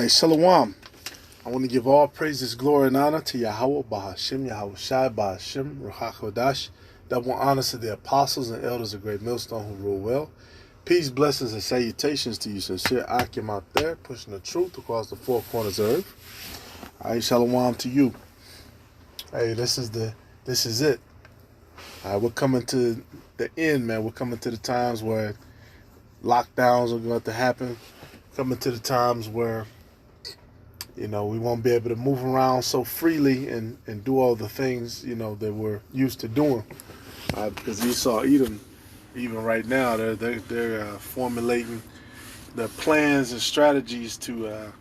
Alright, Shalom. I want to give all praises, glory, and honor to Yahweh, Bahashim, Yahweh Shai, Bahashim, Ruach HaKodesh. Double honors to the apostles and elders of Great Millstone who rule well. Peace, blessings, and salutations to you, sincere Akim out there, pushing the truth across the four corners of earth. Alright, Shalom to you. Hey, this is it. Alright, we're coming to the end, man. We're coming to the times where lockdowns are going to happen. Coming to the times where, we won't be able to move around so freely and do all the things, that we're used to doing. Because Esau, Edom, even right now, they're formulating their plans and strategies to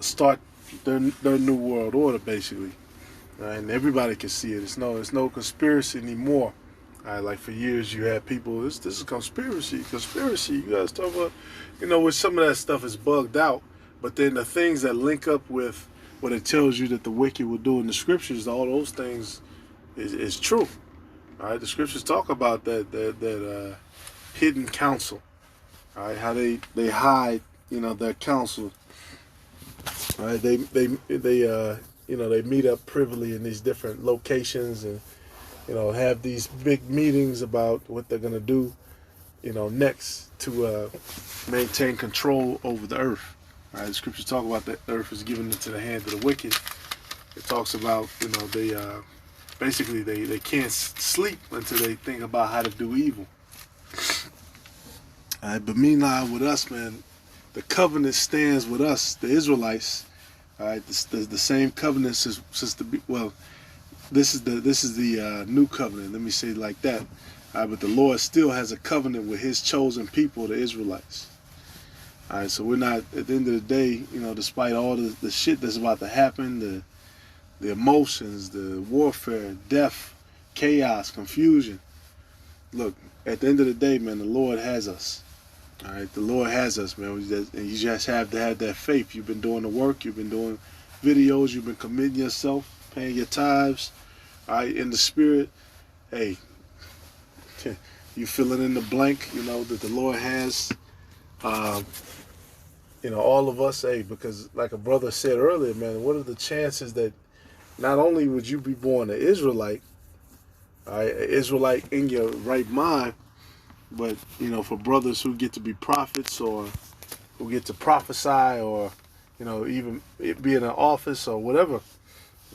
start their new world order, basically. And everybody can see it. It's no conspiracy anymore. Like for years you had people, this is conspiracy. You guys talk about, where some of that stuff is bugged out, but then the things that link up with what it tells you that the wicked will do in the scriptures, all those things is true. All right, the scriptures talk about that hidden counsel. All right, how they hide, their counsel. All right, they meet up privily in these different locations and have these big meetings about what they're going to do, next to maintain control over the earth. All right, the scriptures talk about that earth is given into the hand of the wicked. It talks about, they basically they can't sleep until they think about how to do evil. All right, but meanwhile with us, man, the covenant stands with us, the Israelites. All right, the same covenant since this is the new covenant. Let me say it like that. All right, but the Lord still has a covenant with His chosen people, the Israelites. All right, so we're not, at the end of the day, despite all the shit that's about to happen, the emotions, the warfare, death, chaos, confusion. Look, at the end of the day, man, the Lord has us. All right, the Lord has us, man. And you just have to have that faith. You've been doing the work. You've been doing videos. You've been committing yourself, paying your tithes. All right, in the spirit, hey, you filling in the blank, that the Lord has, all of us, hey, because like a brother said earlier, man, what are the chances that not only would you be born an Israelite, all right, an Israelite in your right mind, but, for brothers who get to be prophets or who get to prophesy or, even be in an office or whatever,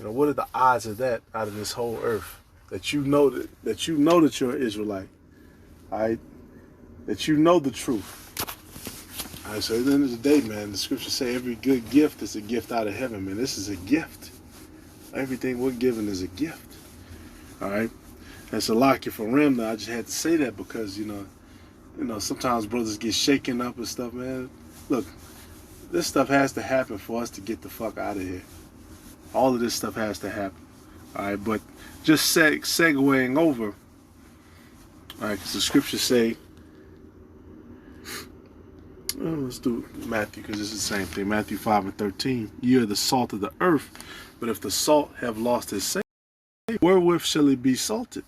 what are the odds of that out of this whole earth? That you know that you're an Israelite, all right? That you know the truth. All right, so at the end of the day, man, the scriptures say every good gift is a gift out of heaven, man. This is a gift. Everything we're given is a gift. All right? That's a lock you for Ramna. I just had to say that because, sometimes brothers get shaken up and stuff, man. Look, this stuff has to happen for us to get the fuck out of here. All of this stuff has to happen. All right, but just segueing over, all right, because the scriptures say, let's do Matthew because it's the same thing. Matthew 5:13. Ye are the salt of the earth, but if the salt have lost its savor, wherewith shall it be salted?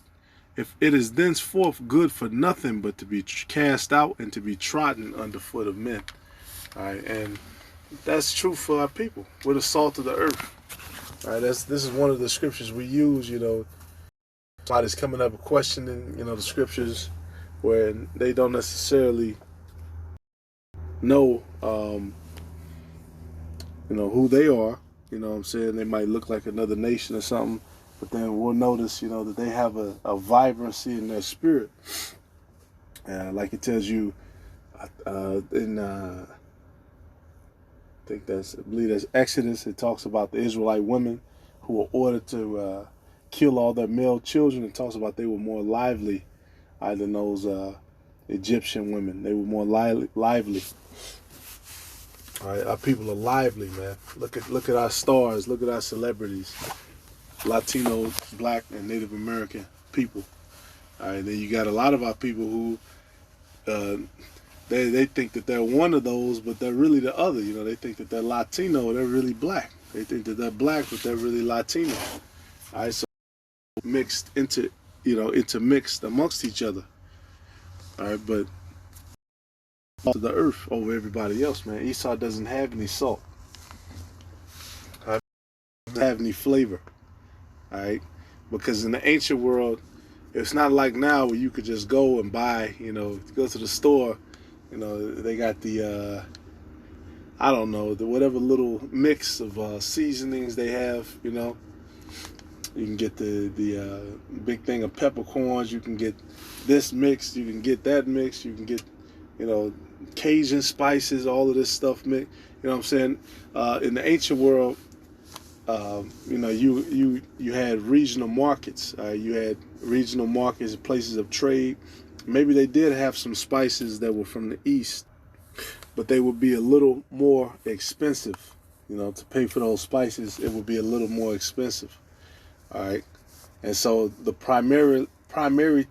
If it is thenceforth good for nothing but to be cast out and to be trodden underfoot of men. All right, and that's true for our people. We're the salt of the earth. All right, this is one of the scriptures we use. Somebody's coming up questioning, the scriptures where they don't necessarily know, who they are. You know what I'm saying? They might look like another nation or something, but then we'll notice, that they have a vibrancy in their spirit. Like it tells you in, I believe that's Exodus. It talks about the Israelite women who were ordered to kill all their male children. It talks about they were more lively than those Egyptian women. They were more lively. All right, our people are lively, man. Look at our stars. Look at our celebrities. Latino, Black, and Native American people. All right, then you got a lot of our people who they think that they're one of those, but they're really the other. They think that they're Latino, they're really Black. They think that they're Black, but they're really Latino. All right, so intermixed amongst each other. All right, but to the earth over everybody else, man. Esau doesn't have any salt. Doesn't have any flavor. All right, because in the ancient world, it's not like now where you could just go and buy. Go to the store. They got the I don't know, the whatever little mix of seasonings they have. You can get the big thing of peppercorns. You can get this mix. You can get that mix. You can get, Cajun spices. All of this stuff mixed. You know what I'm saying? In the ancient world, you had regional markets. You had regional markets, places of trade. Maybe they did have some spices that were from the east, but they would be a little more expensive. To pay for those spices, it would be a little more expensive. All right, and so the primary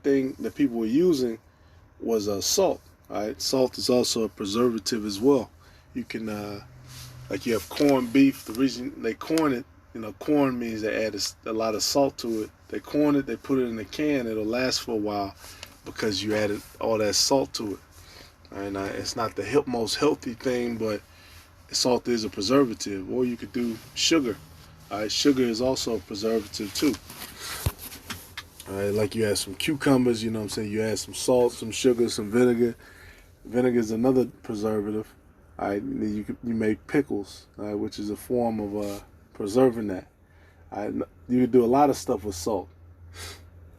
thing that people were using was salt. All right, salt is also a preservative as well. You can like you have corned beef. The reason they corn it, corn means they add a lot of salt to it. They corn it, they put it in a can. It'll last for a while because you added all that salt to it. And it's not the most healthy thing, but salt is a preservative. Or you could do sugar. All right, sugar is also a preservative too. All right, like you add some cucumbers, you add some salt, some sugar, some vinegar. Vinegar is another preservative. All right, you make pickles, all right, which is a form of preserving that. All right, you can do a lot of stuff with salt.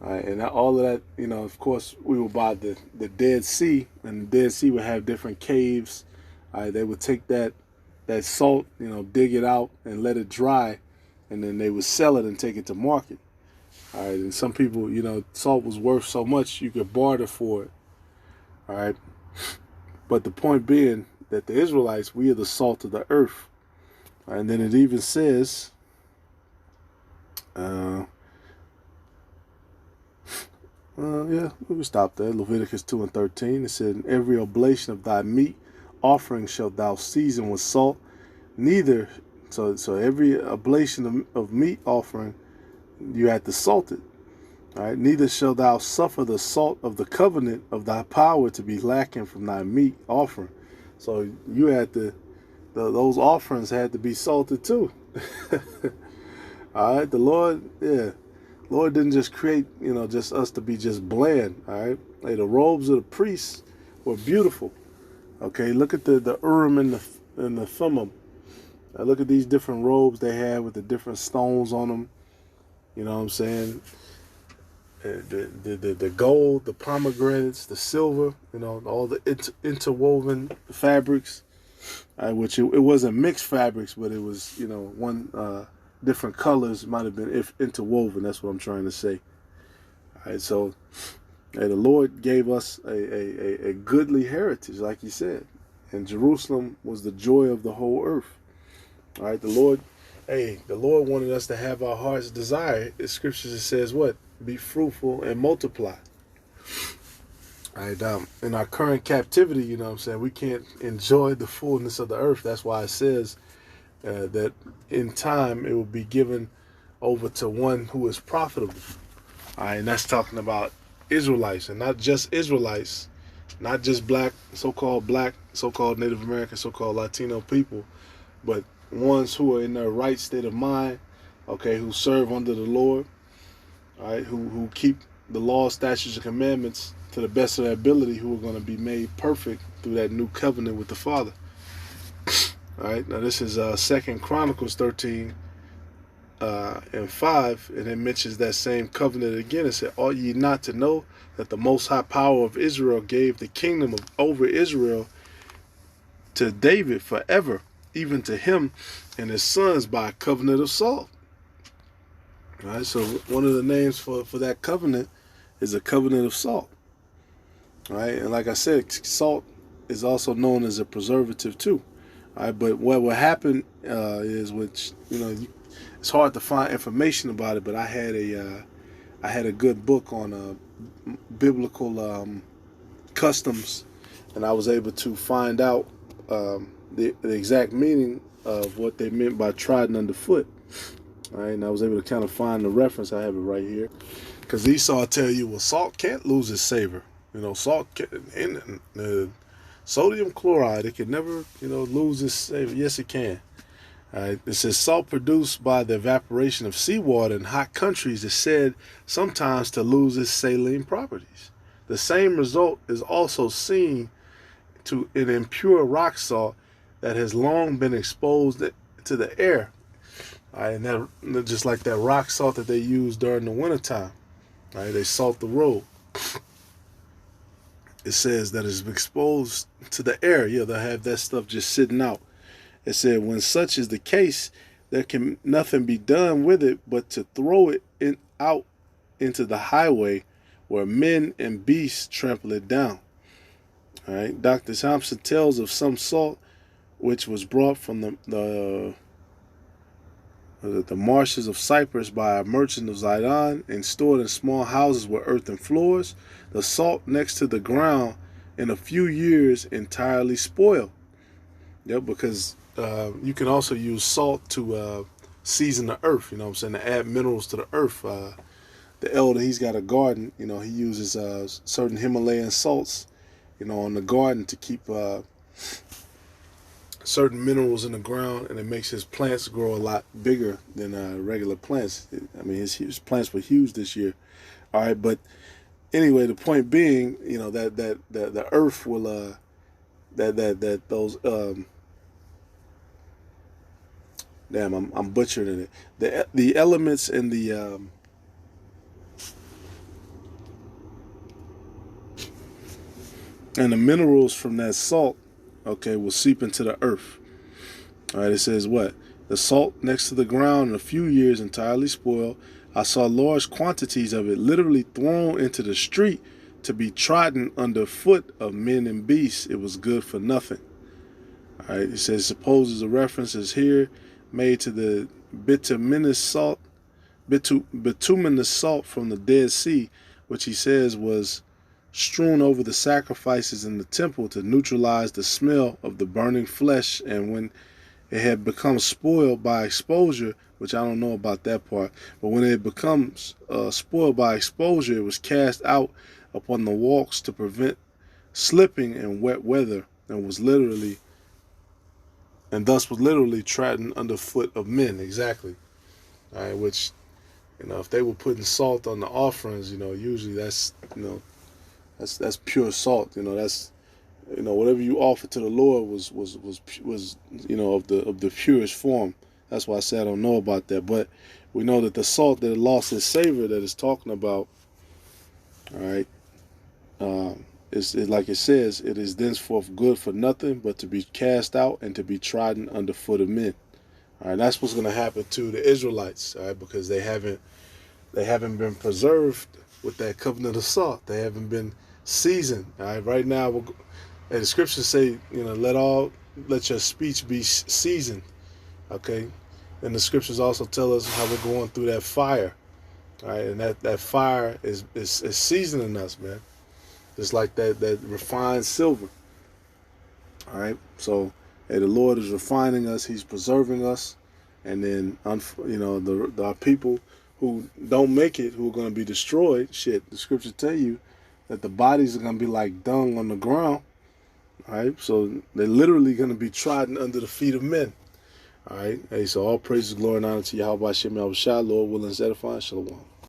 All right, and all of that, of course, we were by the Dead Sea, and the Dead Sea would have different caves. All right, they would take that salt, dig it out and let it dry, and then they would sell it and take it to market. All right, and some people, salt was worth so much you could barter for it. All right, but the point being that the Israelites, we are the salt of the earth. All right, and then it even says, we stop there. Leviticus 2:13. It said, "In every oblation of thy meat offering shalt thou season with salt, neither." So every oblation of meat offering, you had to salt it. All right. "Neither shalt thou suffer the salt of the covenant of thy power to be lacking from thy meat offering." So you had to, those offerings had to be salted too. All right. The Lord didn't just create, just us to be just bland. All right. Hey, the robes of the priests were beautiful. Okay. Look at the Urim and the Thummim. Look at these different robes they have with the different stones on them. You know what I'm saying? The gold, the pomegranates, the silver, all the interwoven fabrics, which it wasn't mixed fabrics, but it was, different colors might have been interwoven. That's what I'm trying to say. All right, so the Lord gave us a goodly heritage, like He said, and Jerusalem was the joy of the whole earth. All right, the Lord wanted us to have our heart's desire. The scriptures says what? Be fruitful and multiply. All right, in our current captivity, we can't enjoy the fullness of the earth. That's why it says that in time it will be given over to one who is profitable. All right, and that's talking about Israelites, and not just Israelites, not just so-called Native American, so-called Latino people, but ones who are in their right state of mind, okay, who serve under the Lord, all right, who keep the law, statutes, and commandments to the best of their ability, who are going to be made perfect through that new covenant with the Father. All right, now this is 2 Chronicles 13 and 5, and it mentions that same covenant again. It said, "Ought ye not to know that the Most High Power of Israel gave the kingdom over Israel to David forever, even to him and his sons by a covenant of salt." All right, so one of the names for that covenant is a covenant of salt. All right, and like I said, salt is also known as a preservative too. All right, but what will happen is, which it's hard to find information about it, but I had a good book on biblical customs, and I was able to find out the exact meaning of what they meant by trodden underfoot. All right, and I was able to kind of find the reference. I have it right here, because Esau tell you, well, salt can't lose its savor. Salt Sodium chloride, it can never, lose its savor. Yes, it can. All right. It says salt produced by the evaporation of seawater in hot countries is said sometimes to lose its saline properties. The same result is also seen to an impure rock salt that has long been exposed to the air. All right, and that just like that rock salt that they use during the wintertime. All right, they salt the road. It says that it's exposed to the air. Yeah, they'll have that stuff just sitting out. It said, when such is the case, there can nothing be done with it but to throw it out into the highway where men and beasts trample it down. All right. Dr. Thompson tells of some salt which was brought from the marshes of Cyprus by a merchant of Zidon and stored in small houses with earthen floors. The salt next to the ground in a few years entirely spoiled. Yep, because you can also use salt to season the earth, you know what I'm saying, to add minerals to the earth. The elder, he's got a garden, he uses certain Himalayan salts, on the garden to keep certain minerals in the ground, and it makes his plants grow a lot bigger than regular plants. I mean, his plants were huge this year. All right, but anyway, the point being, that the earth will those damn, I'm butchering it. The elements in the and the minerals from that salt, okay, will seep into the earth. All right, it says what? The salt next to the ground in a few years entirely spoiled. I saw large quantities of it literally thrown into the street to be trodden underfoot of men and beasts. It was good for nothing. All right, it says supposes a reference is here made to the bituminous salt from the Dead Sea, which he says was strewn over the sacrifices in the temple to neutralize the smell of the burning flesh, and when it had become spoiled by exposure, which I don't know about that part, but when it becomes spoiled by exposure, it was cast out upon the walks to prevent slipping in wet weather, and thus was literally trodden underfoot of men. Exactly. All right, which, if they were putting salt on the offerings, usually that's pure salt. That's whatever you offer to the Lord was of the purest form. That's why I say I don't know about that, but we know that the salt that lost its savor that it's talking about, all right, it's like it says, it is thenceforth good for nothing but to be cast out and to be trodden underfoot of men. All right, that's what's going to happen to the Israelites, all right, because they haven't been preserved with that covenant of salt. They haven't been seasoned. All right, right now, and the scriptures say, let your speech be seasoned. Okay, and the scriptures also tell us how we're going through that fire. All right, and that fire is seasoning us, man. It's like that refined silver. All right, so the Lord is refining us. He's preserving us, and then our people who don't make it, who are going to be destroyed. Shit, the scriptures tell you that the bodies are going to be like dung on the ground. All right, so they're literally going to be trodden under the feet of men. All right, hey, so all praises, glory, and honor to Yahweh Shem Yahushua, Lord willing, edifying, shalom.